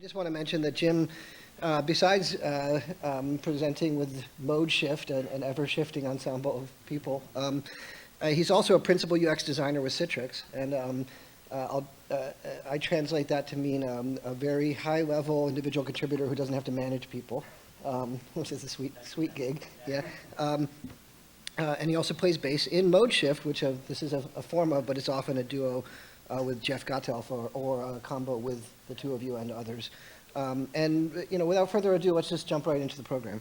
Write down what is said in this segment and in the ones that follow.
just want to mention that Jim, besides presenting with Mode Shift, an ever-shifting ensemble of people, he's also a principal UX designer with Citrix, and I translate that to mean a very high-level individual contributor who doesn't have to manage people, which is a sweet gig. Yeah. And he also plays bass in Mode Shift, which this is a form of, but it's often a duo with Jeff Gottelf or a combo with the two of you and others. And without further ado, let's just jump right into the program.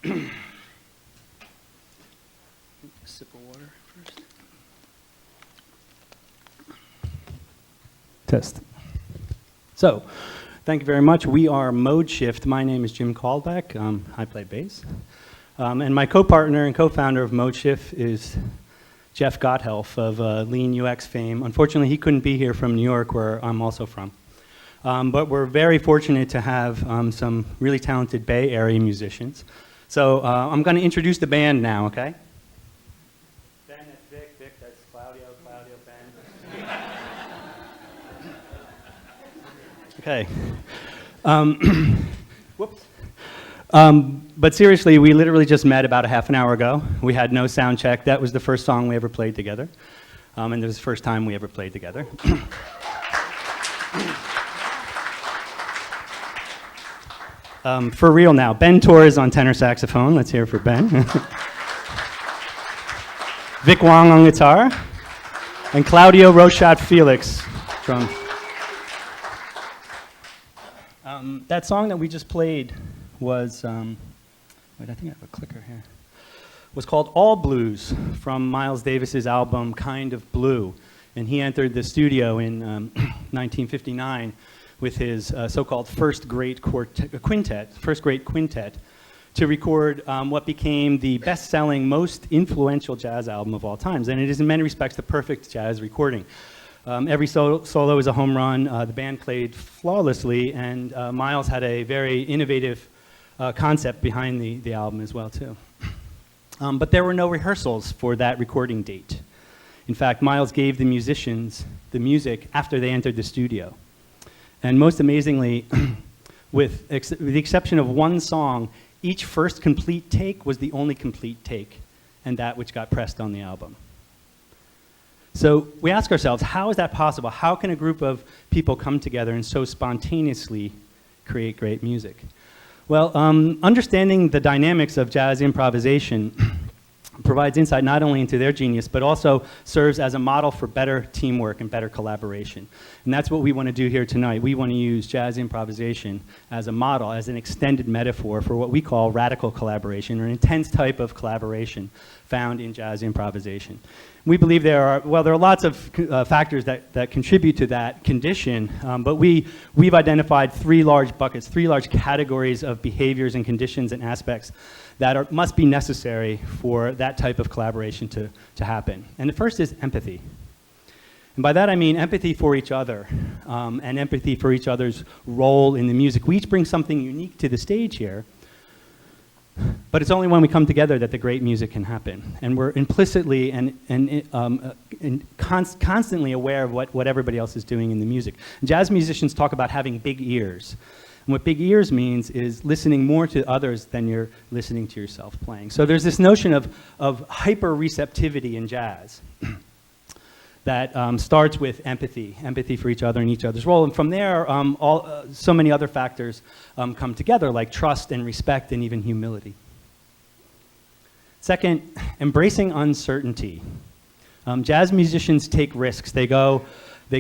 Sip of water first. Test. So, thank you very much. We are Mode Shift. My name is Jim Kalbach. I play bass. And my co-partner and co-founder of Mode Shift is Jeff Gotthelf of Lean UX fame. Unfortunately, he couldn't be here from New York, where I'm also from. But we're very fortunate to have some really talented Bay Area musicians. So I'm going to introduce the band now, okay? Ben, that's Vic. Vic, that's Claudio. Claudio, Ben. Okay. Whoops. But seriously, we literally just met about a half an hour ago. We had no sound check. That was the first song we ever played together. And it was the first time we ever played together. For real now, Ben Torres on tenor saxophone. Let's hear it for Ben. Vic Wong on guitar. And Claudio Rochat-Felix from... that song that we just played was, wait, I think I have a clicker here, was called All Blues from Miles Davis's album Kind of Blue. And he entered the studio in 1959 with his so-called first great quintet to record what became the best-selling, most influential jazz album of all times. And it is in many respects the perfect jazz recording. Every solo is a home run. The band played flawlessly, and Miles had a very innovative concept behind the album as well, too. But there were no rehearsals for that recording date. In fact, Miles gave the musicians the music after they entered the studio. And most amazingly, with the exception of one song, each first complete take was the only complete take, and that which got pressed on the album. So we ask ourselves, how is that possible? How can a group of people come together and so spontaneously create great music? Well, understanding the dynamics of jazz improvisation provides insight not only into their genius, but also serves as a model for better teamwork and better collaboration. And that's what we want to do here tonight. We want to use jazz improvisation as a model, as an extended metaphor for what we call radical collaboration, or an intense type of collaboration found in jazz improvisation. We believe there are lots of factors that contribute to that condition, but we've identified three large buckets, three large categories of behaviors and conditions and aspects that must be necessary for that type of collaboration to happen. And the first is empathy. And by that I mean empathy for each other, and empathy for each other's role in the music. We each bring something unique to the stage here, but it's only when we come together that the great music can happen. And we're implicitly and constantly aware of what everybody else is doing in the music. Jazz musicians talk about having big ears. And what big ears means is listening more to others than you're listening to yourself playing. So there's this notion of hyper-receptivity in jazz that starts with empathy for each other and each other's role. And from there, so many other factors come together, like trust and respect and even humility. Second, embracing uncertainty. Jazz musicians take risks. They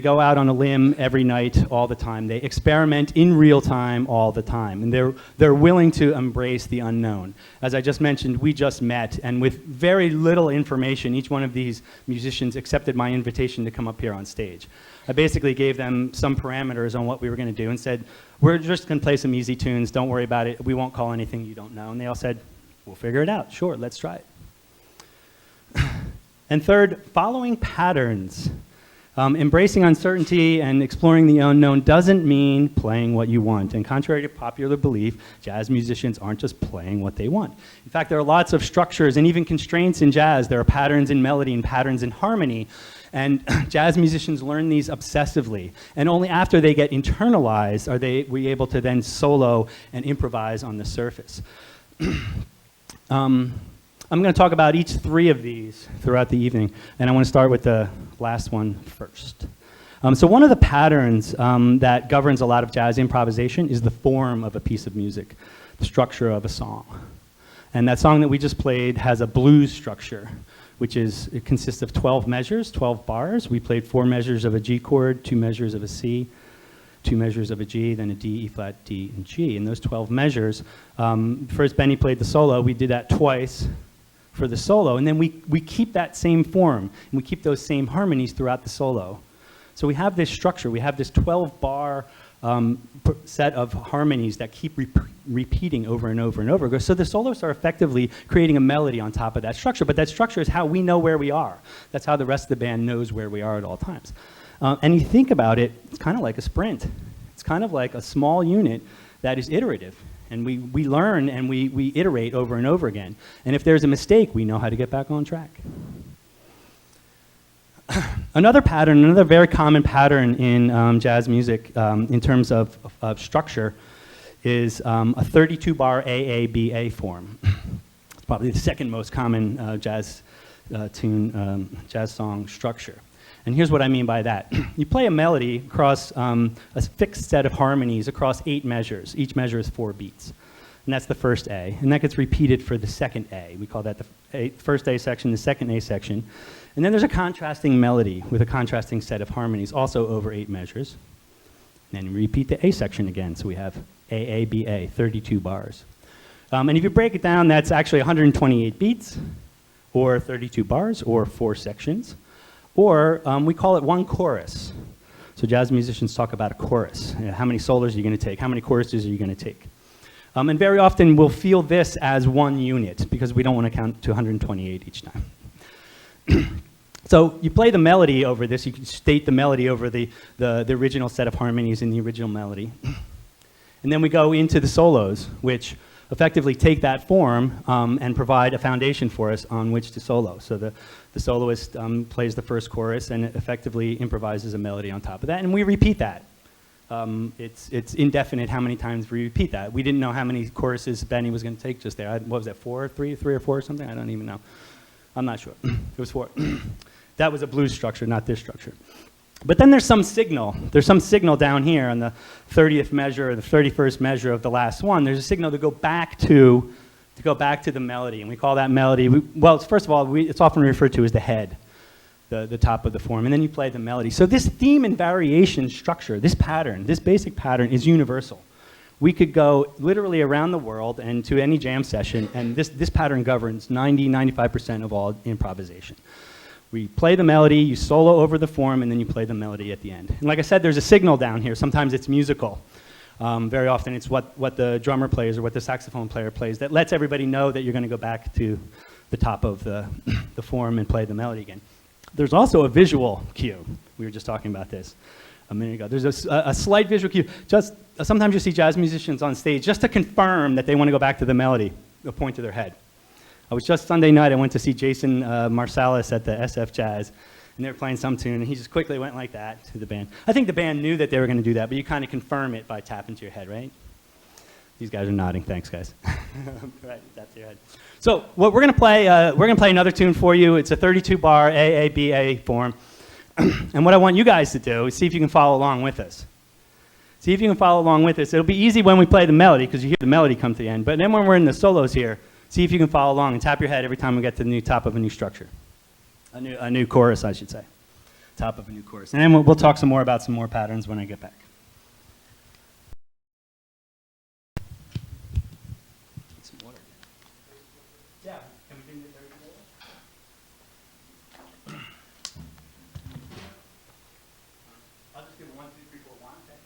go out on a limb every night, all the time. They experiment in real time all the time. And they're willing to embrace the unknown. As I just mentioned, we just met, and with very little information, each one of these musicians accepted my invitation to come up here on stage. I basically gave them some parameters on what we were going to do and said, we're just going to play some easy tunes, don't worry about it, we won't call anything you don't know. And they all said, we'll figure it out, sure, let's try it. And third, following patterns. Embracing uncertainty and exploring the unknown doesn't mean playing what you want. And contrary to popular belief, jazz musicians aren't just playing what they want. In fact, there are lots of structures and even constraints in jazz. There are patterns in melody and patterns in harmony. And jazz musicians learn these obsessively. And only after they get internalized are we able to then solo and improvise on the surface. I'm going to talk about each three of these throughout the evening, and I want to start with the last one first. So one of the patterns that governs a lot of jazz improvisation is the form of a piece of music, the structure of a song. And that song that we just played has a blues structure, it consists of 12 measures, 12 bars. We played 4 measures of a G chord, 2 measures of a C, 2 measures of a G, then a D, E flat, D, and G. And those 12 measures, first Benny played the solo, we did that twice for the solo, and then we keep that same form, and we keep those same harmonies throughout the solo. So we have this structure, we have this 12-bar set of harmonies that keep repeating over and over and over. So the solos are effectively creating a melody on top of that structure, but that structure is how we know where we are. That's how the rest of the band knows where we are at all times. And you think about it, it's kind of like a sprint. It's kind of like a small unit that is iterative. And we learn and we iterate over and over again. And if there's a mistake, we know how to get back on track. Another pattern, another very common pattern in jazz music in terms of structure is a 32-bar AABA form. It's probably the second most common jazz song structure. And here's what I mean by that. You play a melody across a fixed set of harmonies across 8 measures. Each measure is 4 beats. And that's the first A. And that gets repeated for the second A. We call that the first A section, the second A section. And then there's a contrasting melody with a contrasting set of harmonies, also over 8 measures. And then we repeat the A section again. So we have A, B, A, 32 bars. And if you break it down, that's actually 128 beats, or 32 bars, or 4 sections. Or we call it one chorus. So jazz musicians talk about a chorus. You know, how many solos are you going to take? How many choruses are you going to take? And very often we'll feel this as one unit because we don't want to count to 128 each time. So you play the melody over this. You can state the melody over the original set of harmonies in the original melody. And then we go into the solos, which effectively take that form and provide a foundation for us on which to solo. So the soloist plays the first chorus and effectively improvises a melody on top of that, and we repeat that. It's indefinite how many times we repeat that. We didn't know how many choruses Benny was going to take just there. What was that, 4, 3 or 4 or something? I don't even know. I'm not sure. It was 4. That was a blues structure, not this structure. But then there's some signal. There's some signal down here on the 30th measure or the 31st measure of the last one. There's a signal to go back to the melody, and we call that melody, well, first of all, it's often referred to as the head, the top of the form, and then you play the melody. So this theme and variation structure, this pattern, this basic pattern is universal. We could go literally around the world and to any jam session, and this pattern governs 95% of all improvisation. We play the melody, you solo over the form, and then you play the melody at the end. And like I said, there's a signal down here. Sometimes it's musical. Very often it's what the drummer plays or what the saxophone player plays that lets everybody know that you're going to go back to the top of the form and play the melody again. There's also a visual cue. We were just talking about this a minute ago. There's a slight visual cue. Just sometimes you see jazz musicians on stage just to confirm that they want to go back to the melody, a point to their head. I was just Sunday night, I went to see Jason Marsalis at the SF Jazz, and they were playing some tune, and he just quickly went like that to the band. I think the band knew that they were going to do that, but you kind of confirm it by tapping to your head, right? These guys are nodding. Thanks, guys. Right, tap to your head. So what we're going to play another tune for you. It's a 32-bar AABA form, and what I want you guys to do is see if you can follow along with us. See if you can follow along with us. It'll be easy when we play the melody because you hear the melody come to the end, but then when we're in the solos here, see if you can follow along and tap your head every time we get to the new top of a new structure. A new chorus, I should say. Top of a new chorus. And then we'll talk some more about some more patterns when I get back. Some water. Yeah, can we do the third roll? I'll just do 1, 2, 3, 4, 1. Okay.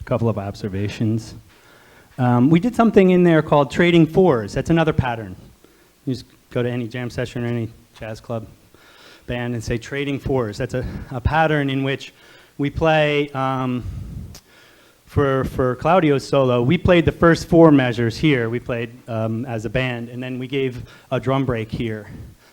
Couple of observations. We did something in there called trading fours. That's another pattern. You just go to any jam session or any jazz club band and say trading fours. That's a pattern in which we play, for Claudio's solo, we played the first four measures here. We played as a band, and then we gave a drum break here.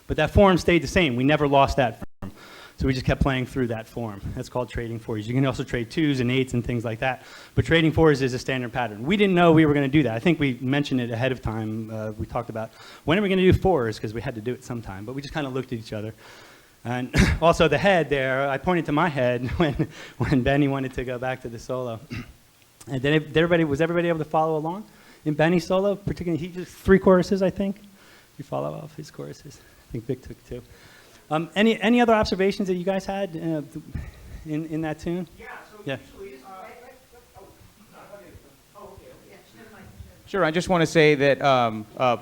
But that form stayed the same. We never lost that form. So we just kept playing through that form. That's called trading fours. You can also trade twos and eights and things like that. But trading fours is a standard pattern. We didn't know we were going to do that. I think we mentioned it ahead of time. We talked about, when are we going to do fours? Because we had to do it sometime. But we just kind of looked at each other. And also the head there, I pointed to my head when Benny wanted to go back to the solo. And then was everybody able to follow along in Benny's solo? Particularly, he just 3 choruses, I think. You follow off his choruses. I think Vic took 2. Any other observations that you guys had in that tune? Yeah. So yeah. Usually, Sure. I just want to say that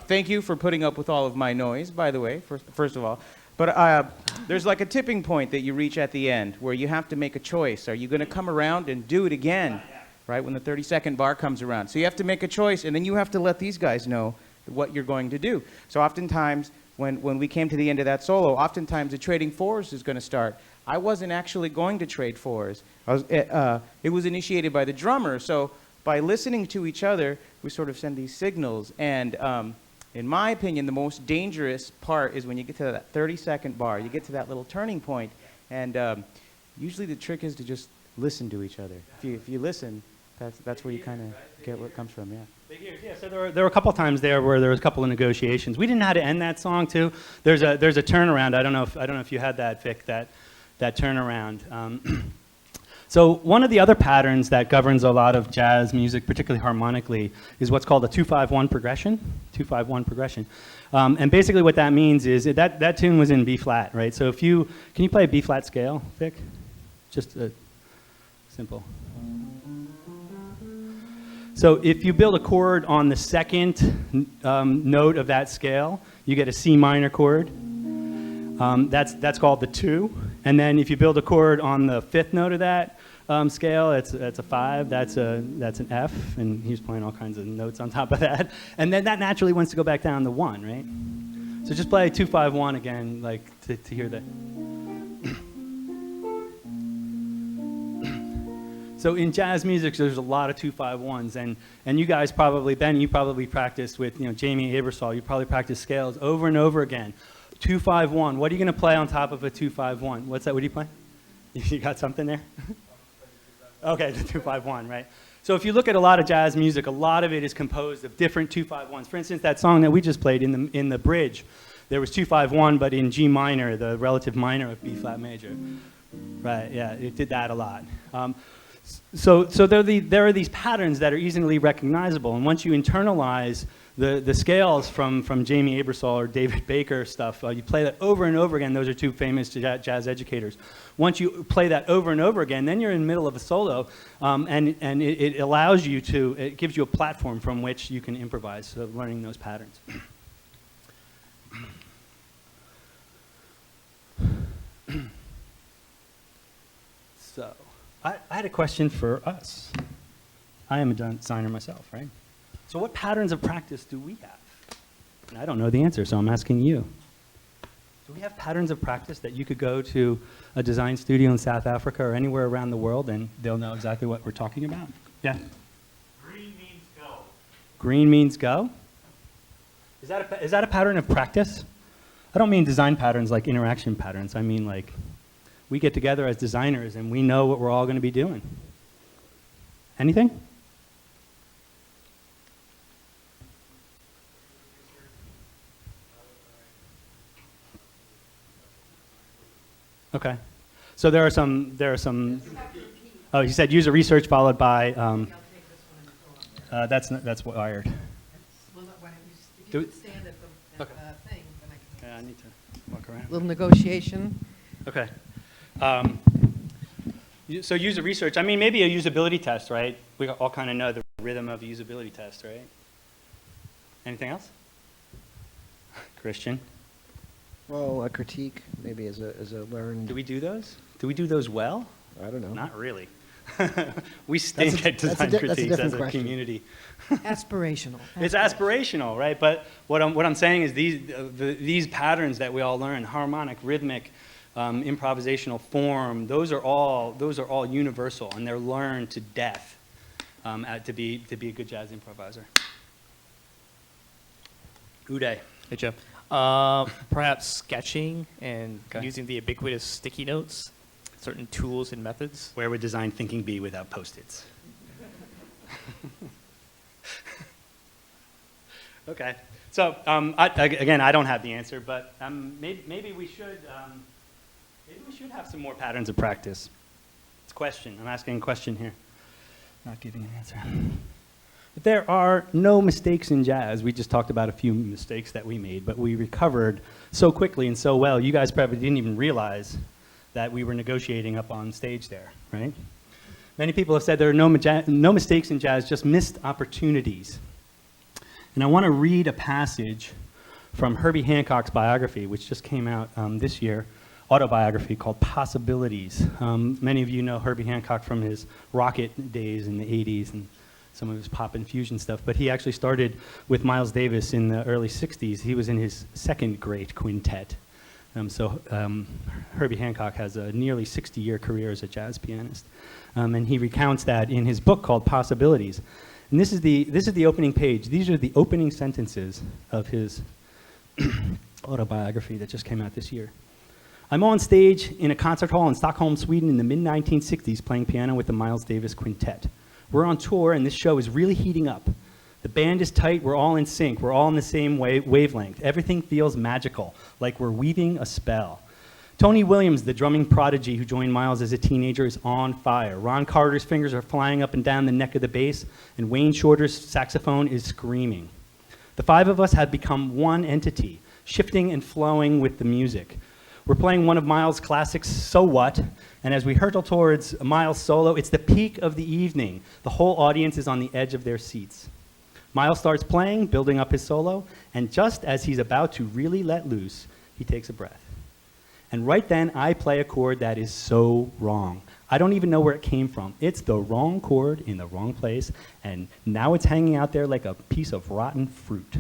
thank you for putting up with all of my noise, by the way, first of all. But there's like a tipping point that you reach at the end where you have to make a choice. Are you going to come around and do it again, right, when the 30-second bar comes around? So you have to make a choice, and then you have to let these guys know what you're going to do. So oftentimes, when we came to the end of that solo, oftentimes the trading fours is going to start. I wasn't actually going to trade fours. It was initiated by the drummer. So by listening to each other, we sort of send these signals. And in my opinion, the most dangerous part is when you get to that 30-second bar. You get to that little turning point. And usually the trick is to just listen to each other. If you listen, that's where you kind of get where it comes from, yeah. Big ears, yeah. So there were a couple times there where there was a couple of negotiations. We didn't know how to end that song too. There's a turnaround. I don't know if you had that, Vic, that turnaround. So one of the other patterns that governs a lot of jazz music, particularly harmonically, is what's called a 2-5-1 progression. 2-5-1 progression. And basically what that means is that tune was in B flat, right? So can you play a B flat scale, Vic? Just a simple. So if you build a chord on the second note of that scale, you get a C minor chord. That's called the 2. And then if you build a chord on the 5th note of that scale, it's a 5. That's an F, and he's playing all kinds of notes on top of that. And then that naturally wants to go back down to 1, right? So just play 2-5-1 again, like to hear that. So in jazz music, there's a lot of 2-5-1s, and you guys probably, Ben, you probably practiced with Jamie Abersol. You probably practiced scales over and over again. 2-5-1. What are you going to play on top of a 2-5-1? What's that? What do you play? You got something there? Okay, the 2-5-1, right? So if you look at a lot of jazz music, a lot of it is composed of different 2-5-1s. For instance, that song that we just played in the bridge, there was 2-5-1, but in G minor, the relative minor of B flat major. Right? Yeah, it did that a lot. So there are these patterns that are easily recognizable, and once you internalize the scales from Jamie Abersol or David Baker stuff, you play that over and over again. Those are two famous jazz educators. Once you play that over and over again, then you're in the middle of a solo, and it allows you to, it gives you a platform from which you can improvise, so learning those patterns. So, I had a question for us. I am a designer myself, right? So what patterns of practice do we have? And I don't know the answer, so I'm asking you. Do we have patterns of practice that you could go to a design studio in South Africa or anywhere around the world and they'll know exactly what we're talking about? Yeah? Green means go. Green means go? Is that a pattern of practice? I don't mean design patterns like interaction patterns. I mean like we get together as designers and we know what we're all going to be doing. Anything? Okay. So there are some, oh, you said user research followed by, that's wired. Well, why don't you, if you could stand at the thing, then I can. Yeah, I need to walk around. Little negotiation. Okay. So user research, I mean, maybe a usability test, right? We all kind of know the rhythm of a usability test, right? Anything else? Christian? Well, a critique maybe is a learned. Do we do those? Do we do those well? I don't know. Not really. We stink at design critiques as a community. Aspirational. It's aspirational, right? But what I'm saying is these patterns that we all learn, harmonic, rhythmic, improvisational form, those are all universal, and they're learned to death to be a good jazz improviser. Uday. Hey, Jeff. Perhaps sketching and using the ubiquitous sticky notes, certain tools and methods. Where would design thinking be without Post-its? Okay. So again, I don't have the answer, but maybe we should have some more patterns of practice. It's a question. I'm asking a question here, not giving an answer. There are no mistakes in jazz. We just talked about a few mistakes that we made, but we recovered so quickly and so well, you guys probably didn't even realize that we were negotiating up on stage there, right? Many people have said there are no mistakes in jazz, just missed opportunities. And I want to read a passage from Herbie Hancock's biography, which just came out this year, autobiography called Possibilities. Many of you know Herbie Hancock from his rocket days in the 80s and some of his pop and fusion stuff, but he actually started with Miles Davis in the early 60s. He was in his second great quintet. Herbie Hancock has a nearly 60-year career as a jazz pianist. And he recounts that in his book called Possibilities. And this is the opening page. These are the opening sentences of his autobiography that just came out this year. I'm on stage in a concert hall in Stockholm, Sweden in the mid-1960s playing piano with the Miles Davis Quintet. We're on tour, and this show is really heating up. The band is tight, we're all in sync, we're all in the same wavelength. Everything feels magical, like we're weaving a spell. Tony Williams, the drumming prodigy who joined Miles as a teenager, is on fire. Ron Carter's fingers are flying up and down the neck of the bass, and Wayne Shorter's saxophone is screaming. The five of us had become one entity, shifting and flowing with the music. We're playing one of Miles' classics, So What? And as we hurtle towards Miles' solo, it's the peak of the evening. The whole audience is on the edge of their seats. Miles starts playing, building up his solo, and just as he's about to really let loose, he takes a breath. And right then, I play a chord that is so wrong. I don't even know where it came from. It's the wrong chord in the wrong place, and now it's hanging out there like a piece of rotten fruit.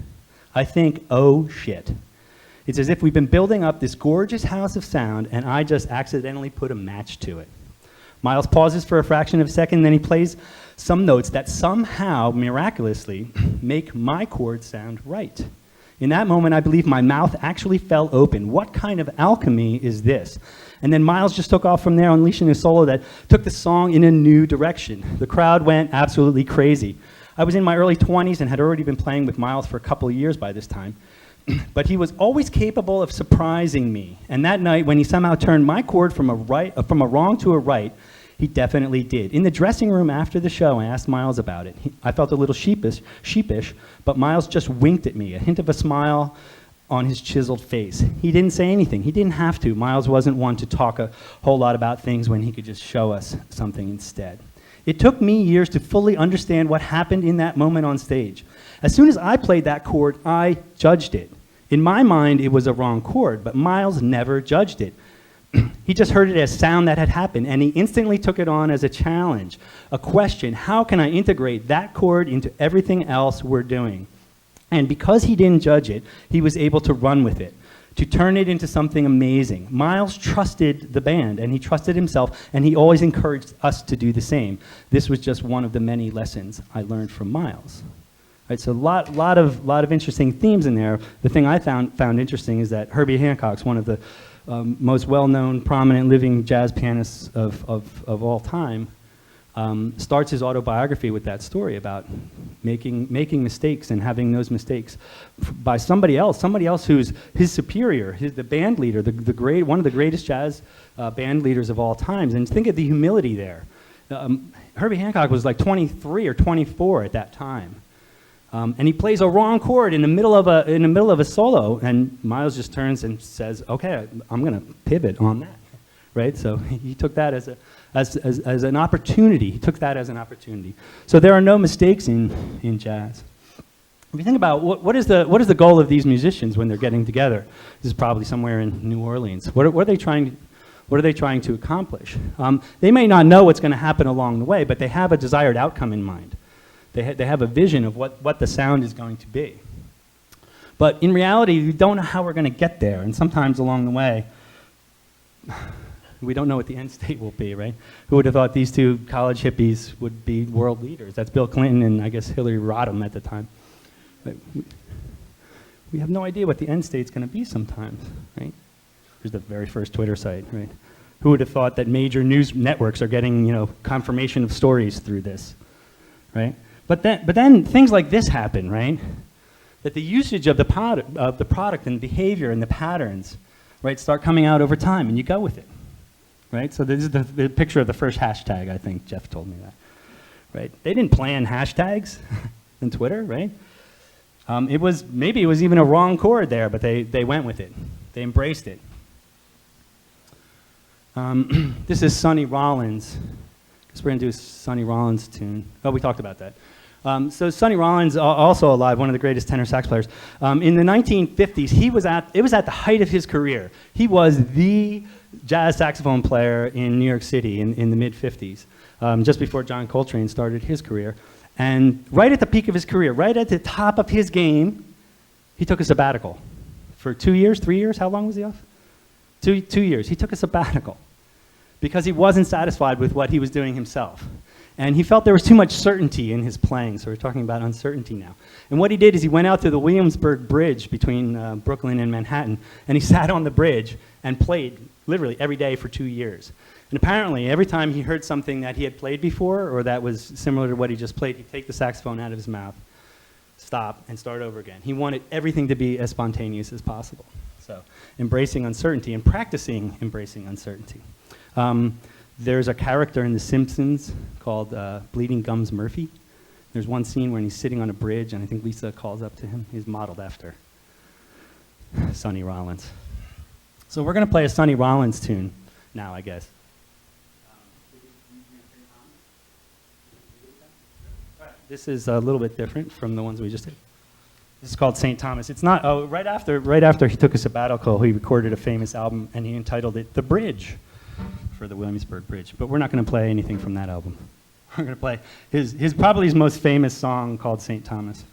I think, oh shit. It's as if we've been building up this gorgeous house of sound, and I just accidentally put a match to it. Miles pauses for a fraction of a second, then he plays some notes that somehow, miraculously, make my chord sound right. In that moment, I believe my mouth actually fell open. What kind of alchemy is this? And then Miles just took off from there, unleashing a solo that took the song in a new direction. The crowd went absolutely crazy. I was in my early 20s and had already been playing with Miles for a couple of years by this time. But he was always capable of surprising me. And that night, when he somehow turned my chord from a wrong to a right, he definitely did. In the dressing room after the show, I asked Miles about it. I felt a little sheepish, but Miles just winked at me, a hint of a smile on his chiseled face. He didn't say anything. He didn't have to. Miles wasn't one to talk a whole lot about things when he could just show us something instead. It took me years to fully understand what happened in that moment on stage. As soon as I played that chord, I judged it. In my mind, it was a wrong chord, but Miles never judged it. He just heard it as sound that had happened, and he instantly took it on as a challenge, a question: how can I integrate that chord into everything else we're doing? And because he didn't judge it, he was able to run with it, to turn it into something amazing. Miles trusted the band, and he trusted himself, and he always encouraged us to do the same. This was just one of the many lessons I learned from Miles. Right, so a lot of interesting themes in there. The thing I found interesting is that Herbie Hancock's one of the most well-known, prominent living jazz pianists of all time, starts his autobiography with that story about making mistakes and having those mistakes by somebody else who's his superior, the band leader, one of the greatest jazz band leaders of all times. And think of the humility there. Herbie Hancock was like 23 or 24 at that time. And he plays a wrong chord in the middle of a solo, and Miles just turns and says, "Okay, I'm going to pivot on that." Right? So he took that as an opportunity. He took that as an opportunity. So there are no mistakes in jazz. If you think about what is the goal of these musicians when they're getting together? This is probably somewhere in New Orleans. What are they trying to accomplish? They may not know what's going to happen along the way, but they have a desired outcome in mind. They have a vision of what the sound is going to be. But in reality, we don't know how we're going to get there. And sometimes along the way, we don't know what the end state will be, right? Who would have thought these two college hippies would be world leaders? That's Bill Clinton and, I guess, Hillary Rodham at the time. But we have no idea what the end state's going to be sometimes, right? Here's the very first Twitter site, right? Who would have thought that major news networks are getting, confirmation of stories through this, right? But then things like this happen, right? That the usage of the product and behavior and the patterns, right, start coming out over time, and you go with it, right? So this is the picture of the first hashtag. I think Jeff told me that, right? They didn't plan hashtags in Twitter, right? Maybe it was even a wrong chord there, but they went with it. They embraced it. This is Sonny Rollins. Guess we're gonna do a Sonny Rollins tune. Oh, we talked about that. So Sonny Rollins, also alive, one of the greatest tenor sax players. In the 1950s, it was at the height of his career. He was the jazz saxophone player in New York City in the mid-50s, just before John Coltrane started his career. And right at the peak of his career, right at the top of his game, he took a sabbatical. For 2 years, 3 years, how long was he off? 2 years. He took a sabbatical because he wasn't satisfied with what he was doing himself. And he felt there was too much certainty in his playing, so we're talking about uncertainty now. And what he did is he went out to the Williamsburg Bridge between Brooklyn and Manhattan, and he sat on the bridge and played literally every day for 2 years. And apparently, every time he heard something that he had played before or that was similar to what he just played, he'd take the saxophone out of his mouth, stop, and start over again. He wanted everything to be as spontaneous as possible. So embracing uncertainty and practicing embracing uncertainty. There's a character in The Simpsons called Bleeding Gums Murphy. There's one scene where he's sitting on a bridge, and I think Lisa calls up to him. He's modeled after Sonny Rollins. So we're going to play a Sonny Rollins tune now, I guess. This is a little bit different from the ones we just did. This is called St. Thomas. It's not, right after he took a sabbatical, he recorded a famous album, and he entitled it The Bridge, for the Williamsburg Bridge. But we're not going to play anything from that album. We're going to play his probably his most famous song called St. Thomas.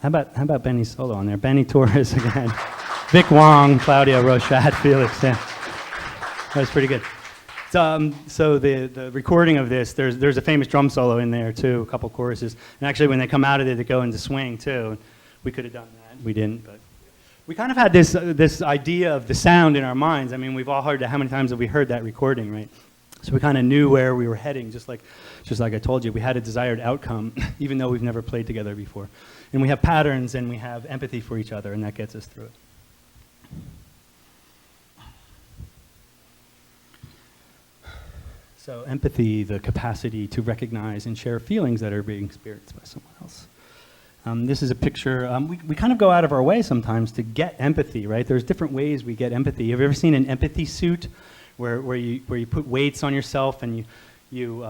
How about Benny's solo on there? Benny Torres again. Vic Wong, Claudio Rochat-Felix. Yeah. That was pretty good. So the recording of this, there's a famous drum solo in there too, a couple choruses. And actually when they come out of it, they go into swing too. We could have done that. We didn't, but we kind of had this idea of the sound in our minds. I mean, we've all heard that. How many times have we heard that recording, right? So we kind of knew where we were heading, just like I told you. We had a desired outcome, even though we've never played together before. And we have patterns, and we have empathy for each other, and that gets us through it. So empathy, the capacity to recognize and share feelings that are being experienced by someone else. This is a picture. We kind of go out of our way sometimes to get empathy, right? There's different ways we get empathy. Have you ever seen an empathy suit where you put weights on yourself and you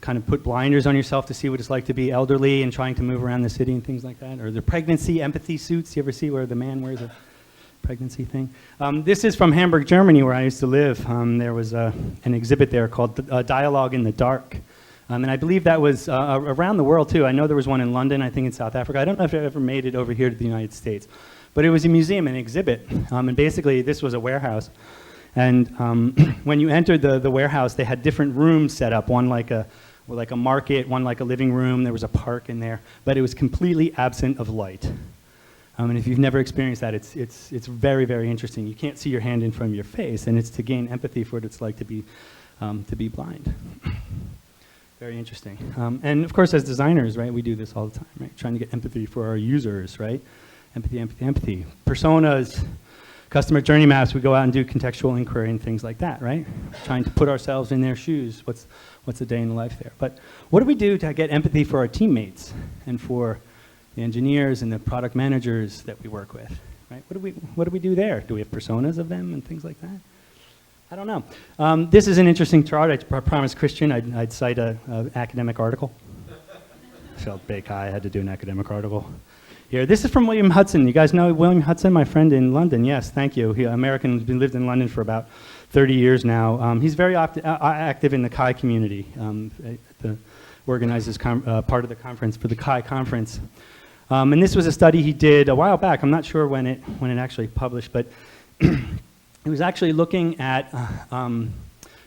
kind of put blinders on yourself to see what it's like to be elderly and trying to move around the city and things like that? Or the pregnancy empathy suits. You ever see where the man wears a pregnancy thing? This is from Hamburg, Germany, where I used to live. There was an exhibit there called Dialogue in the Dark. And I believe that was around the world, too. I know there was one in London, I think in South Africa. I don't know if it ever made it over here to the United States. But it was a museum, an exhibit. And basically, this was a warehouse. And when you entered the warehouse, they had different rooms set up, one like a market, one like a living room. There was a park in there. But it was completely absent of light. And if you've never experienced that, it's very, very interesting. You can't see your hand in front of your face, and it's to gain empathy for what it's like to be blind. Very interesting. And of course, as designers, right, we do this all the time, right? Trying to get empathy for our users, right? Empathy, empathy, empathy. Personas, customer journey maps, we go out and do contextual inquiry and things like that, right? Trying to put ourselves in their shoes. What's a day in the life there? But what do we do to get empathy for our teammates and for the engineers and the product managers that we work with, right? What do we do there? Do we have personas of them and things like that? I don't know. This is an interesting chart. I promised Christian I'd cite an academic article. I felt BayCHI, I had to do an academic article here. This is from William Hudson. You guys know William Hudson, my friend in London? Yes, thank you. American, has lived in London for about 30 years now. He's very active in the CHI community. Organizes part of the conference for the CHI conference. And this was a study he did a while back. I'm not sure when it actually published, but he was actually looking at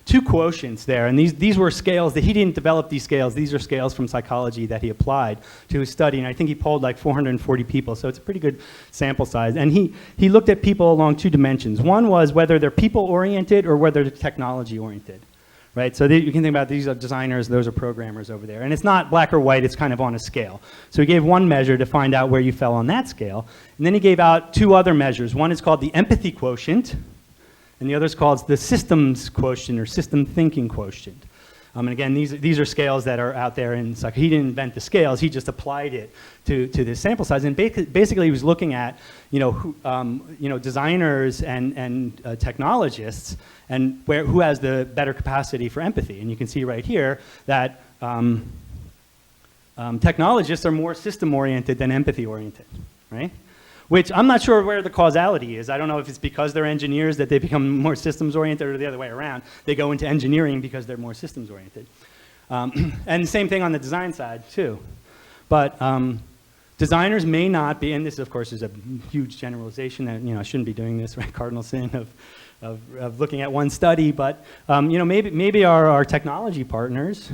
two quotients there, and these were scales that he didn't develop. These scales, these are scales from psychology that he applied to his study, and I think he polled like 440 people, so it's a pretty good sample size. And he looked at people along two dimensions. One was whether they're people-oriented or whether they're technology-oriented. Right? So you can think about these are designers, those are programmers over there. And it's not black or white, it's kind of on a scale. So he gave one measure to find out where you fell on that scale. And then he gave out two other measures. One is called the empathy quotient, and the other is called the systems quotient or system thinking quotient. And again, these are scales that are out there, and he didn't invent the scales, he just applied it to this sample size. And basically he was looking at designers and technologists, and who has the better capacity for empathy. And you can see right here that technologists are more system-oriented than empathy-oriented, right? Which I'm not sure where the causality is. I don't know if it's because they're engineers that they become more systems-oriented or the other way around. They go into engineering because they're more systems-oriented. And the same thing on the design side, too. But designers may not be, and this, of course, is a huge generalization that, I shouldn't be doing this, right? Cardinal sin of looking at one study, but maybe our technology partners,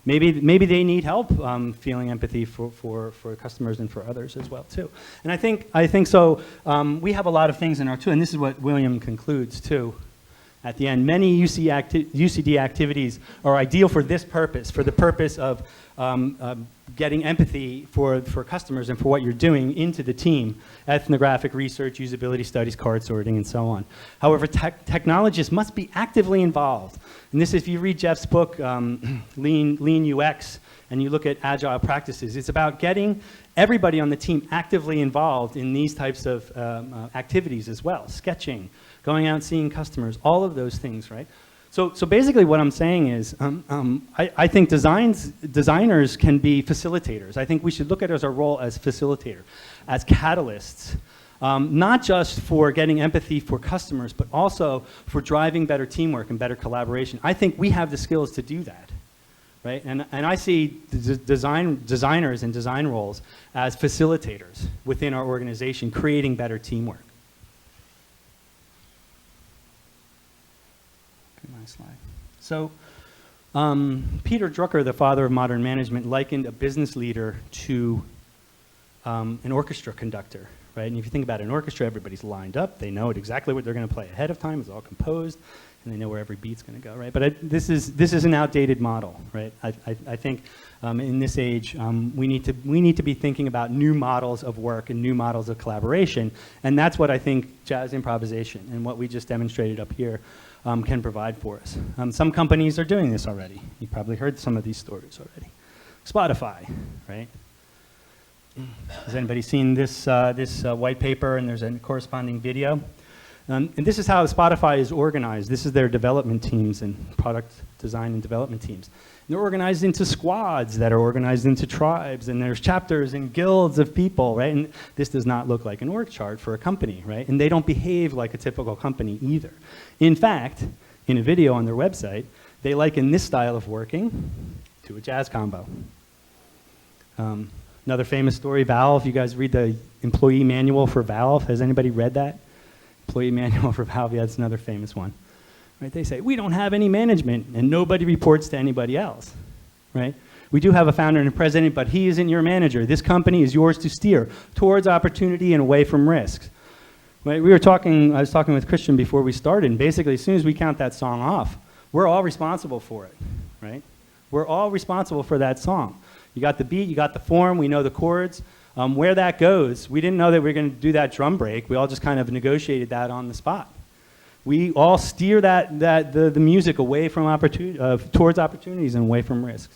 maybe they need help feeling empathy for customers and for others as well too. And I think so. We have a lot of things in our tool, and this is what William concludes too. At the end, many UCD activities are ideal for this purpose, for the purpose of getting empathy for customers and for what you're doing into the team. Ethnographic research, usability studies, card sorting, and so on. However, technologists must be actively involved. And this, if you read Jeff's book, Lean UX, and you look at agile practices, it's about getting everybody on the team actively involved in these types of activities as well. Sketching, going out and seeing customers, all of those things, right? So basically what I'm saying is, I think designers can be facilitators. I think we should look at it as our role as facilitator, as catalysts, not just for getting empathy for customers, but also for driving better teamwork and better collaboration. I think we have the skills to do that, right? And I see designers and design roles as facilitators within our organization, creating better teamwork. Okay, my slide. So Peter Drucker, the father of modern management, likened a business leader to an orchestra conductor, right? And if you think about an orchestra, everybody's lined up. They know exactly what they're going to play ahead of time. It's all composed, and they know where every beat's going to go, right? But this is an outdated model, right? I think in this age, we need to be thinking about new models of work and new models of collaboration, and that's what I think jazz improvisation and what we just demonstrated up here can provide for us. Some companies are doing this already. You've probably heard some of these stories already. Spotify, right? Has anybody seen this white paper, and there's a corresponding video? And this is how Spotify is organized. This is their development teams and product design and development teams. And they're organized into squads that are organized into tribes, and there's chapters and guilds of people, right? And this does not look like an org chart for a company, right? And they don't behave like a typical company either. In fact, in a video on their website, they liken this style of working to a jazz combo. Another famous story, Valve. You guys read the employee manual for Valve? Has anybody read that? Employee manual for Valve, yeah, that's another famous one. Right? They say, we don't have any management, and nobody reports to anybody else. Right? We do have a founder and a president, but he isn't your manager. This company is yours to steer towards opportunity and away from risks. Right? I was talking with Christian before we started, and basically as soon as we count that song off, we're all responsible for it. Right? We're all responsible for that song. You got the beat, you got the form, we know the chords. Where that goes, we didn't know that we were going to do that drum break. We all just kind of negotiated that on the spot. We all steer the music away from towards opportunities and away from risks.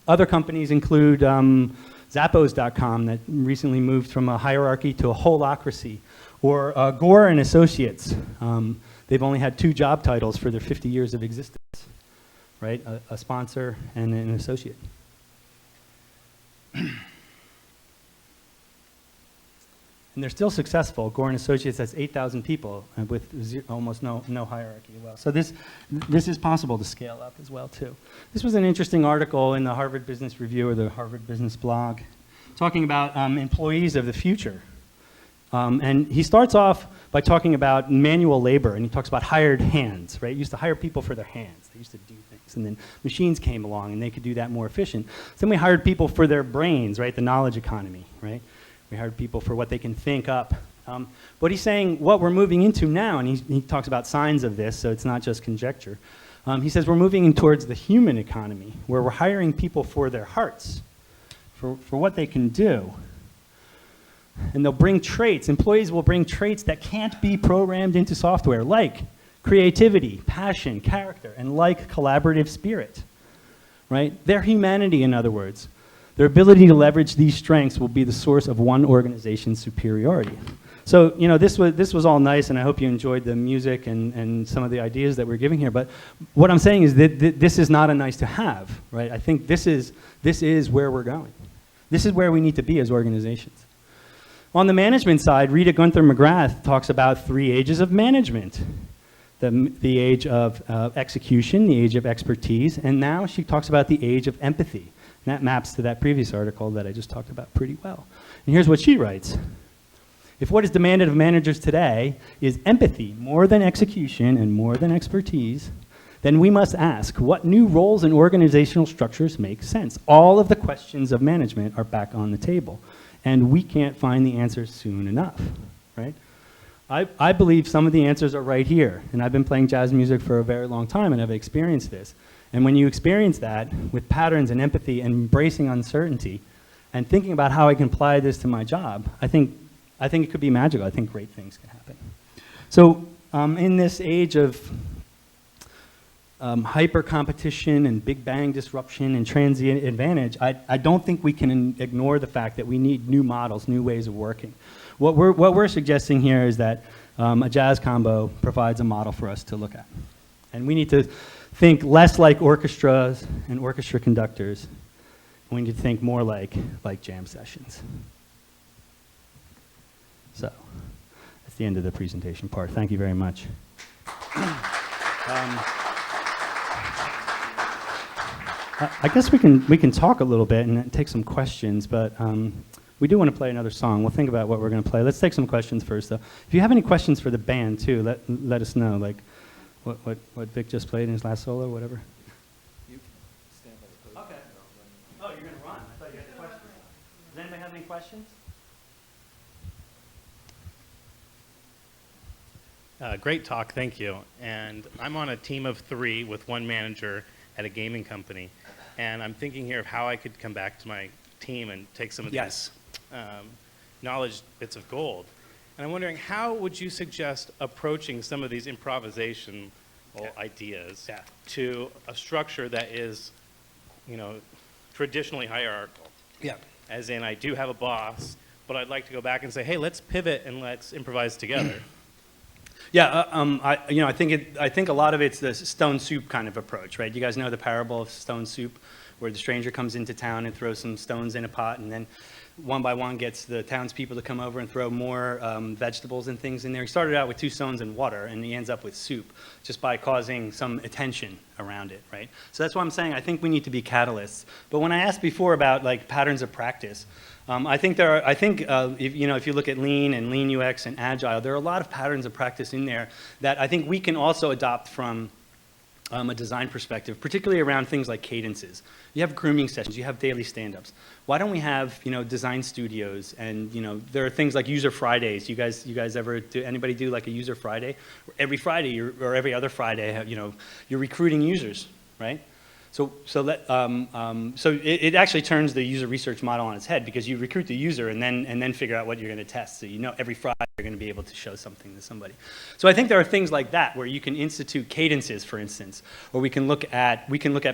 Other companies include Zappos.com that recently moved from a hierarchy to a holacracy, or Gore and Associates. They've only had 2 job titles for their 50 years of existence. Right, a sponsor and an associate. And they're still successful. Gore and Associates has 8,000 people with almost no hierarchy as well. So this is possible to scale up as well too. This was an interesting article in the Harvard Business Review or the Harvard Business Blog, talking about employees of the future. And he starts off by talking about manual labor, and he talks about hired hands, right? You used to hire people for their hands. They used to do things, and then machines came along, and they could do that more efficient. Then we hired people for their brains, right? The knowledge economy, right? We hired people for what they can think up. But he's saying what we're moving into now, and he talks about signs of this, so it's not just conjecture. He says we're moving in towards the human economy, where we're hiring people for their hearts, for what they can do. And they'll bring traits. Employees will bring traits that can't be programmed into software, like creativity, passion, character, and like collaborative spirit, right? Their humanity, in other words. Their ability to leverage these strengths will be the source of one organization's superiority. So, you know, this was all nice, and I hope you enjoyed the music and some of the ideas that we're giving here. But what I'm saying is that this is not a nice to have, right? I think this is where we're going. This is where we need to be as organizations. On the management side, Rita Gunther McGrath talks about 3 ages of management. The age of execution, the age of expertise, and now she talks about the age of empathy. And that maps to that previous article that I just talked about pretty well. And here's what she writes. If what is demanded of managers today is empathy more than execution and more than expertise, then we must ask, what new roles and organizational structures make sense? All of the questions of management are back on the table. And we can't find the answers soon enough, right? I believe some of the answers are right here. And I've been playing jazz music for a very long time, and I've experienced this. And when you experience that with patterns and empathy and embracing uncertainty and thinking about how I can apply this to my job, I think it could be magical. I think great things can happen. So in this age of hyper competition and big bang disruption and transient advantage, I don't think we can ignore the fact that we need new models, new ways of working. What we're suggesting here is that a jazz combo provides a model for us to look at. And we need to think less like orchestras and orchestra conductors. We need to think more like jam sessions. So that's the end of the presentation part. Thank you very much. I guess we can talk a little bit and take some questions, but we do want to play another song. We'll think about what we're going to play. Let's take some questions first, though. If you have any questions for the band too, let us know. Like what Vic just played in his last solo, whatever. Okay. Oh, you're going to run. I thought you had questions. Does anybody have any questions? Great talk, thank you. And I'm on a team of 3 with 1 manager at a gaming company. And I'm thinking here of how I could come back to my team and take some of these knowledge bits of gold. And I'm wondering, how would you suggest approaching some of these improvisational ideas to a structure that is, traditionally hierarchical? Yeah. As in, I do have a boss, but I'd like to go back and say, hey, let's pivot and let's improvise together. Yeah, I think a lot of it's the stone soup kind of approach, right? You guys know the parable of stone soup, where the stranger comes into town and throws some stones in a pot, and then one by one gets the townspeople to come over and throw more vegetables and things in there. He started out with 2 stones and water, and he ends up with soup, just by causing some attention around it, right? So that's why I'm saying I think we need to be catalysts. But when I asked before about like patterns of practice, I think if you look at Lean and Lean UX and Agile, there are a lot of patterns of practice in there that I think we can also adopt from a design perspective, particularly around things like cadences. You have grooming sessions, you have daily stand-ups. Why don't we have design studios, and there are things like user Fridays. You guys ever anybody do like a user Friday? Every Friday or every other Friday, you're recruiting users, right? So it actually turns the user research model on its head, because you recruit the user and then figure out what you're going to test. So every Friday you're going to be able to show something to somebody. So I think there are things like that where you can institute cadences, for instance, or we can look at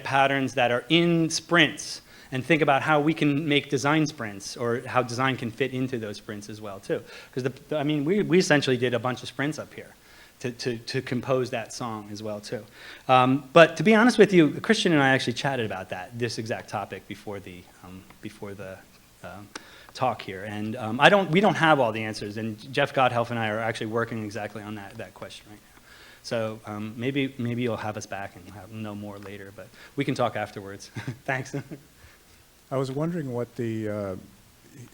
patterns that are in sprints and think about how we can make design sprints, or how design can fit into those sprints as well too. Because we essentially did a bunch of sprints up here to compose that song as well too. But to be honest with you, Christian and I actually chatted about this exact topic before the talk here, and we don't have all the answers, and Jeff Gotthelf and I are actually working exactly on that question right now. So maybe you'll have us back and know more later, but we can talk afterwards. Thanks. I was wondering what the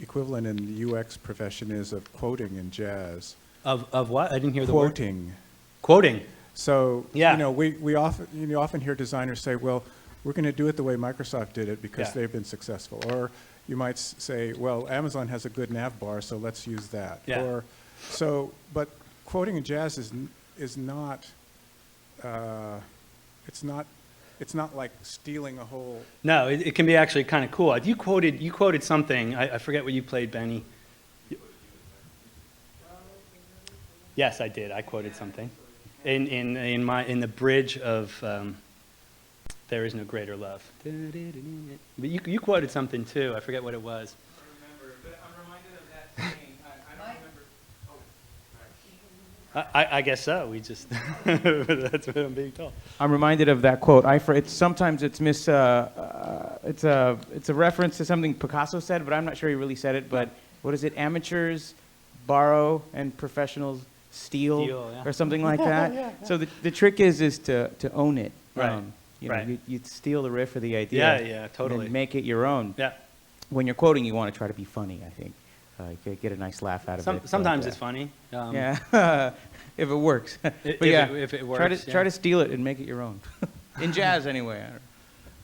equivalent in the UX profession is of quoting in jazz. Of what? I didn't hear the Quoting. word. Quoting. So, yeah. we often hear designers say, well, we're going to do it the way Microsoft did it because they've been successful. Or you might say, well, Amazon has a good nav bar, so let's use that. Yeah. But quoting in jazz is not, it's not like stealing a whole. No, it can be actually kind of cool. You quoted something. I forget what you played, Benny. Yes, I did. I quoted something in the bridge of "There Is No Greater Love." But you quoted something too. I forget what it was. I remember, but I'm reminded of that saying. I don't remember. I guess so. We just that's what I'm being told. I'm reminded of that quote. Sometimes it's it's a reference to something Picasso said, but I'm not sure he really said it. But what is it? Amateurs borrow and professionals steal, yeah. or something like that. Yeah. So the trick is to own it. Right. Right. You steal the riff or the idea. Yeah, totally. And make it your own. Yeah. When you're quoting, you want to try to be funny, I think. Get a nice laugh out of it. Sometimes it's funny. Yeah, if it works. If it works. Try to steal it and make it your own. In jazz, anyway.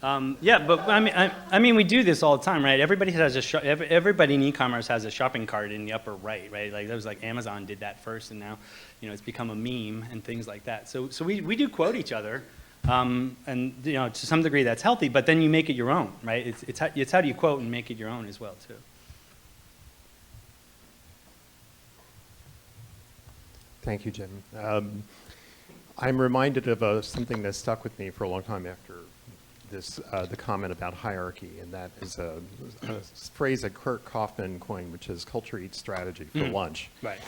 Yeah, but I mean, we do this all the time, right? Everybody in e-commerce has a shopping cart in the upper right? Like that was like Amazon did that first, and now, it's become a meme and things like that. So we do quote each other, and to some degree that's healthy. But then you make it your own, right? It's how do you quote and make it your own as well too. Thank you, Jim. I'm reminded of something that stuck with me for a long time after the comment about hierarchy, and that is a phrase that Kurt Kaufman coined, which is culture eats strategy for lunch. Right.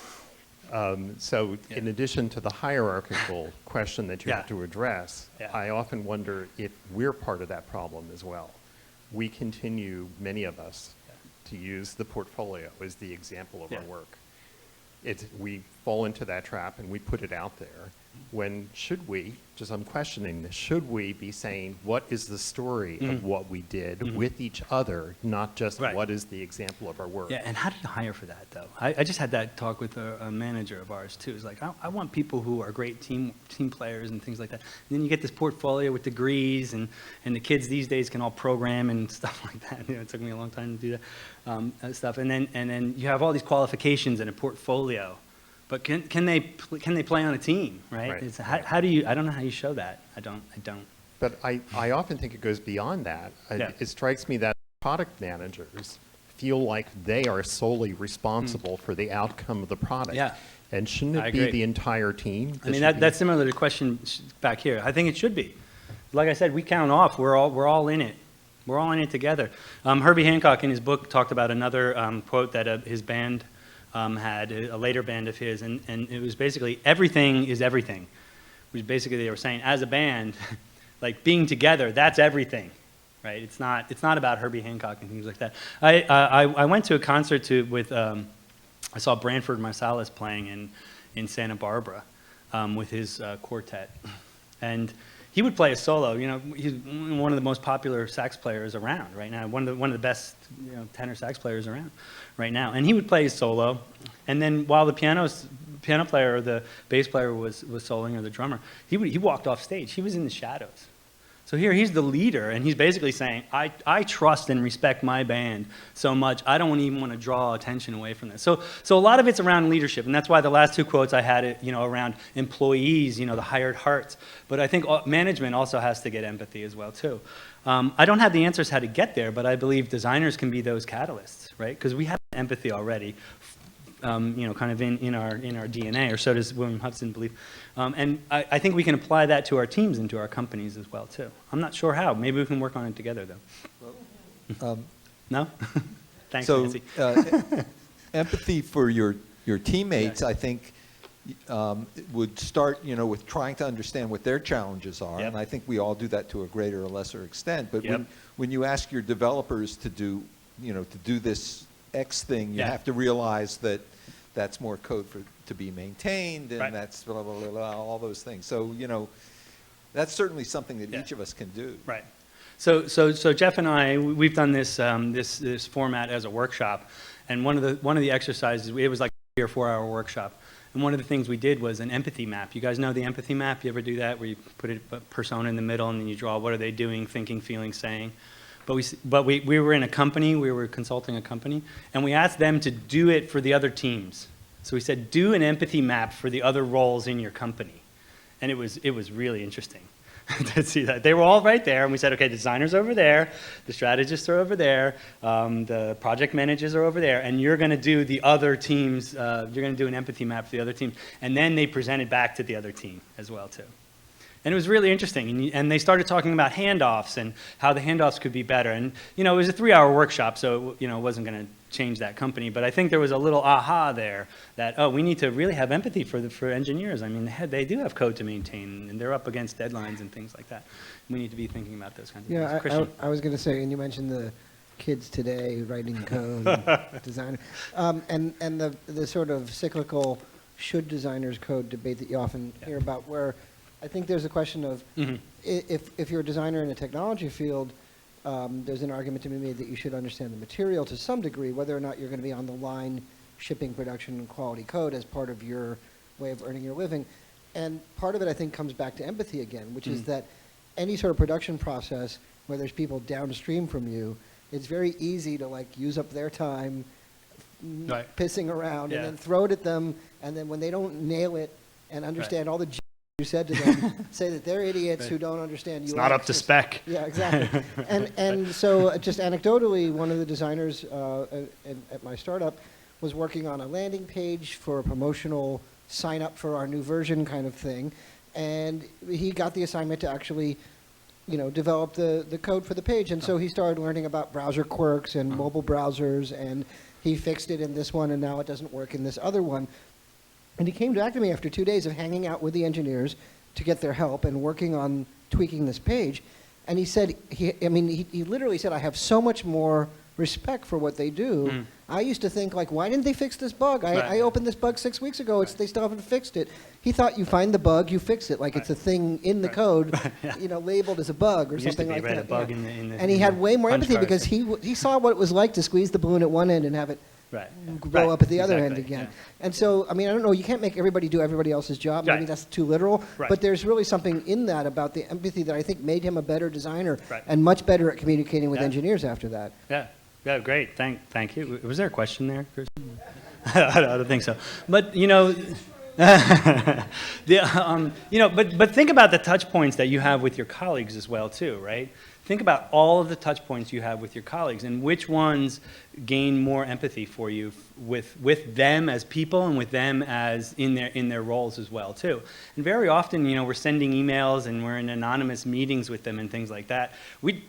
In addition to the hierarchical question that you have to address, I often wonder if we're part of that problem as well. We continue, many of us, to use the portfolio as the example of our work. We fall into that trap and we put it out there. when should we, just I'm questioning this, should we be saying what is the story of what we did with each other, not just Right. what is the example of our work? Yeah, and how do you hire for that, though? I just had that talk with a manager of ours, too. It's like, I want people who are great team players and things like that. And then you get this portfolio with degrees, and the kids these days can all program and stuff like that. You know, it took me a long time to do that stuff. And then you have all these qualifications in a portfolio. But can they play on a team, right? Right. It's, how do you, I don't know how you show that. I don't. But I often think it goes beyond that. Yeah. It strikes me that product managers feel like they are solely responsible for the outcome of the product. Yeah. And shouldn't I it be agree. the entire team? I mean, that's similar to the question back here. I think it should be. Like I said, we count off. We're all in it. We're all in it together. Herbie Hancock in his book talked about another quote that his band had, a later band of his, and it was basically everything is everything. Which basically they were saying, as a band, like being together, that's everything, right? It's not about Herbie Hancock and things like that. I went to a concert with I saw Branford Marsalis playing in Santa Barbara with his quartet, and he would play a solo. You know, he's one of the most popular sax players around right now. One of the best, you know, tenor sax players around right now. And he would play his solo, and then while the piano player or the bass player was soloing, or the drummer, he walked off stage. He was in the shadows. So here he's the leader, and he's basically saying, I trust and respect my band so much, I don't even want to draw attention away from this. So a lot of it's around leadership, and that's why the last two quotes I had, you know, around employees, you know, the hired hearts. But I think management also has to get empathy as well, too. I don't have the answers how to get there, but I believe designers can be those catalysts, right? Because we have empathy already. You know, kind of in our DNA, or so does William Hudson believe. And I think we can apply that to our teams and to our companies as well, too. I'm not sure how. Maybe we can work on it together, though. No? Thanks, Nancy. Empathy for your teammates, I think, would start, you know, with trying to understand what their challenges are. Yep. And I think we all do that to a greater or lesser extent. But Yep. when you ask your developers to do, you know, to do this X thing, you Yeah. have to realize that that's more code to be maintained, and Right. that's blah, blah, blah, blah, all those things. So, you know, that's certainly something that Yeah. each of us can do. Right. So Jeff and I, we've done this this format as a workshop, and one of the exercises, it was like a 3 or 4 hour workshop, and one of the things we did was an empathy map. You guys know the empathy map? You ever do that, where you put a persona in the middle and then you draw what are they doing, thinking, feeling, saying? But we were in a company, we were consulting a company, and we asked them to do it for the other teams. So we said, do an empathy map for the other roles in your company. And it was really interesting to see that. They were all right there, and we said, okay, designers over there, the strategists are over there, the project managers are over there, and you're going to do the other teams, you're going to do an empathy map for the other team. And then they presented back to the other team as well, too. And it was really interesting, and they started talking about handoffs and how the handoffs could be better. And you know, it was a 3 hour workshop, so you know, it wasn't going to change that company. But I think there was a little aha there that, oh, we need to really have empathy for engineers. I mean, they do have code to maintain, and they're up against deadlines and things like that. We need to be thinking about those kinds of things. Yeah, Christian. I was going to say, and you mentioned the kids today writing code, and designer, and the sort of cyclical should designers code debate that you often hear about, where I think there's a question of if you're a designer in a technology field, there's an argument to be made that you should understand the material to some degree, whether or not you're going to be on the line shipping production and quality code as part of your way of earning your living. And part of it, I think, comes back to empathy again, which is that any sort of production process where there's people downstream from you, it's very easy to like use up their time pissing around and then throw it at them, and then when they don't nail it and understand all the you said to them, say that they're idiots who don't understand UX. It's not up to spec. Yeah, exactly. and so just anecdotally, one of the designers at my startup was working on a landing page for a promotional sign up for our new version kind of thing. And he got the assignment to actually, you know, develop the code for the page. And so he started learning about browser quirks and mobile browsers, and he fixed it in this one, and now it doesn't work in this other one. And he came back to me after 2 days of hanging out with the engineers to get their help and working on tweaking this page. And he said, he literally said, I have so much more respect for what they do. Mm. I used to think, like, why didn't they fix this bug? Right. I opened this bug 6 weeks ago. They still haven't fixed it. He thought you find the bug, you fix it, like it's a thing in the code, labeled as a bug or It used to something be, like right, that. a bug yeah. in the And he had way more punch empathy card, because he saw what it was like to squeeze the balloon at one end and have it right. grow Right, up at the other end exactly, again. yeah. And so, I mean, I don't know, you can't make everybody do everybody else's job. Maybe Right. that's too literal. Right. But there's really something in that about the empathy that I think made him a better designer Right. and much better at communicating with Yeah. engineers after that. Yeah, great. Thank you. Was there a question there, Chris? I don't think so. But but think about the touch points that you have with your colleagues as well, too, right? Think about all of the touch points you have with your colleagues and which ones gain more empathy for you with them as people and with them as in their roles as well, too. And very often, we're sending emails and we're in anonymous meetings with them and things like that.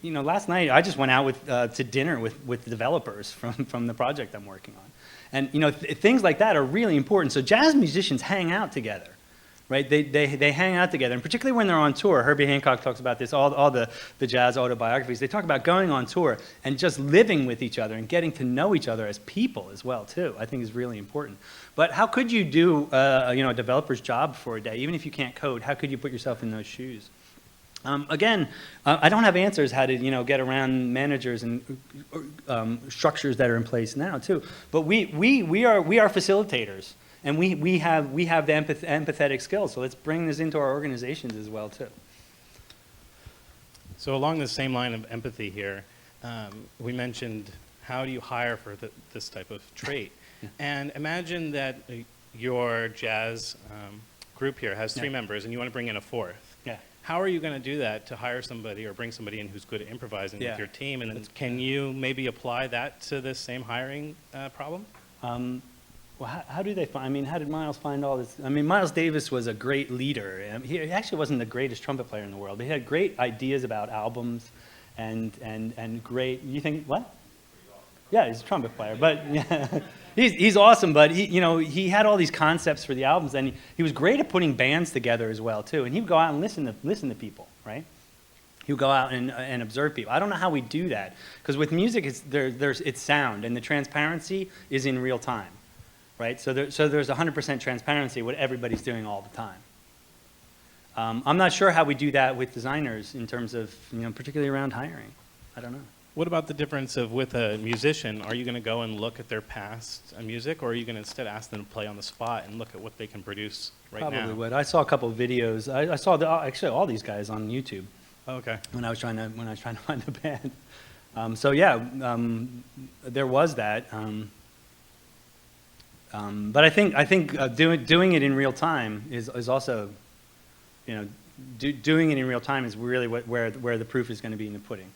Last night I just went out to dinner with the developers from the project I'm working on. And things like that are really important. So jazz musicians hang out together, right? They hang out together, and particularly when they're on tour. Herbie Hancock talks about this. All the jazz autobiographies. They talk about going on tour and just living with each other and getting to know each other as people as well too. I think is really important. But how could you do a developer's job for a day, even if you can't code? How could you put yourself in those shoes? Again, I don't have answers how to get around managers and structures that are in place now too. But we are facilitators, and we have the empathetic skills. So let's bring this into our organizations as well too. So along the same line of empathy here, we mentioned how do you hire for this type of trait? And imagine that your jazz group here has 3 members, and you want to bring in a 4th. Yeah. How are you going to do that to hire somebody or bring somebody in who's good at improvising with your team? And then can you maybe apply that to this same hiring problem? Well, how do they find? I mean, how did Miles find all this? I mean, Miles Davis was a great leader. He actually wasn't the greatest trumpet player in the world, but he had great ideas about albums and great. You think what? Yeah, he's a trumpet player, but yeah, he's awesome. But he had all these concepts for the albums, and he was great at putting bands together as well too. And he would go out and listen to people, right? He would go out and observe people. I don't know how we do that, because with music, it's sound, and the transparency is in real time, right? So there's 100% transparency what everybody's doing all the time. I'm not sure how we do that with designers in terms of particularly around hiring. I don't know. What about the difference of with a musician? Are you going to go and look at their past music, or are you going to instead ask them to play on the spot and look at what they can produce right now? Probably would. I saw a couple of videos. I saw actually all these guys on YouTube. Oh, okay. When I was trying to find the band. There was that. But I think doing it in real time is also, doing it in real time is really where the proof is going to be in the pudding.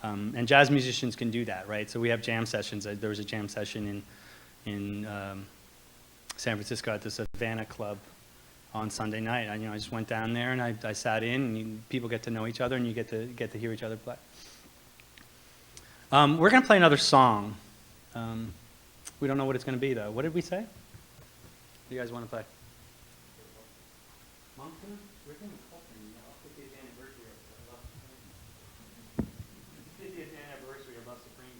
And jazz musicians can do that, right? So we have jam sessions. There was a jam session in San Francisco at the Savannah Club on Sunday night. I just went down there and I sat in, and people get to know each other, and you get to hear each other play. We're going to play another song. We don't know what it's going to be, though. What did we say? What do you guys want to play? Moncton? We're doing Coltrane. I'll put the anniversary of Love Supreme. 50th anniversary of Love Supreme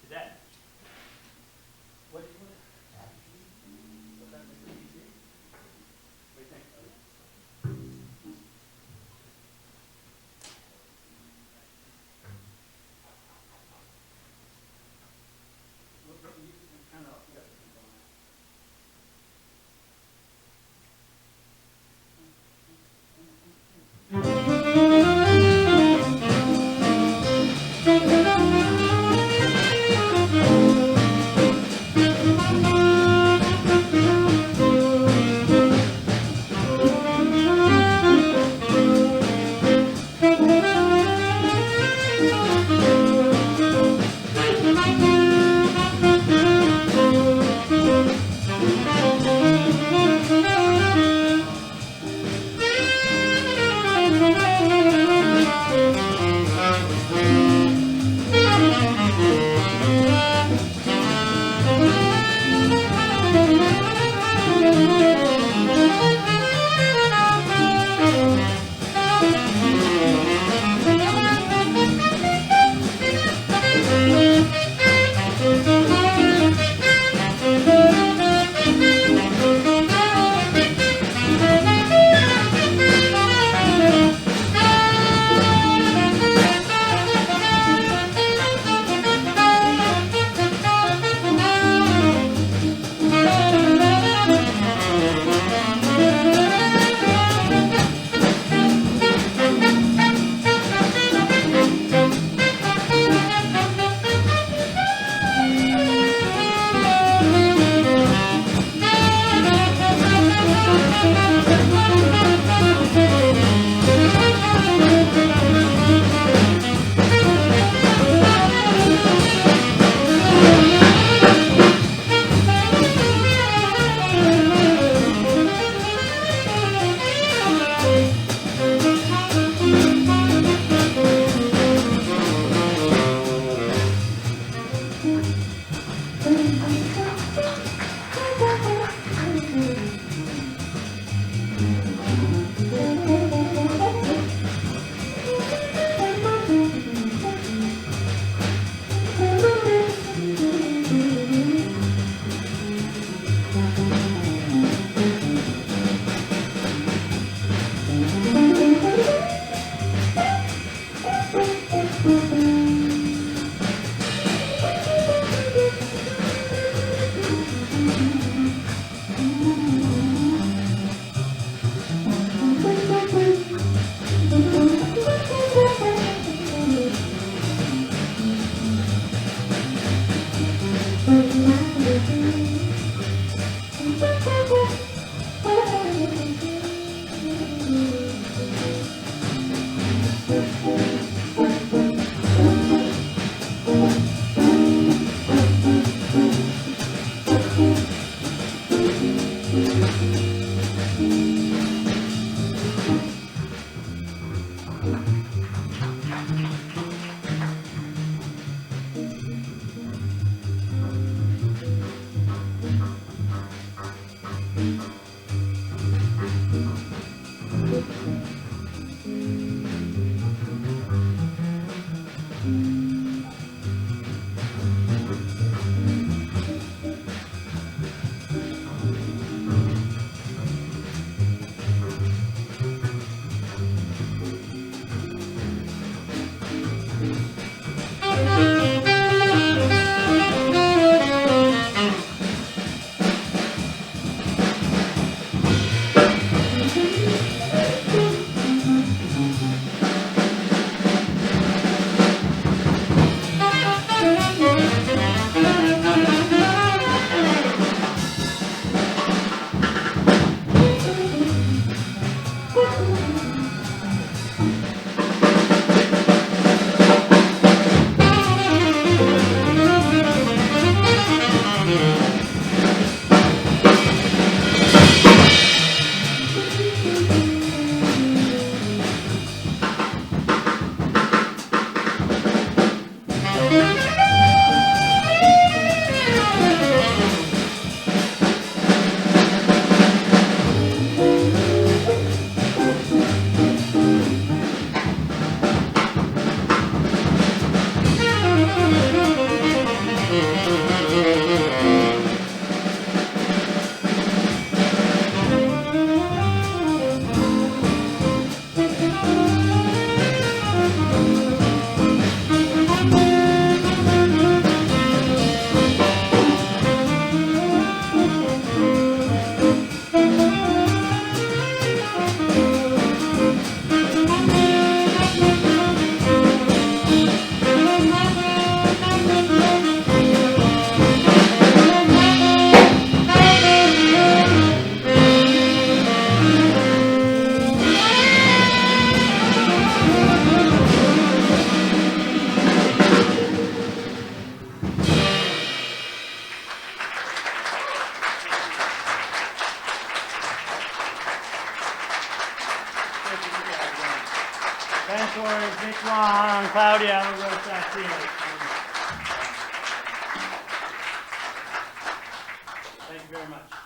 today. What do you want? Was that Mr. PC? What do you think? mentors, Vic Wong, Claudio Rochat-Felix. Thank you very much.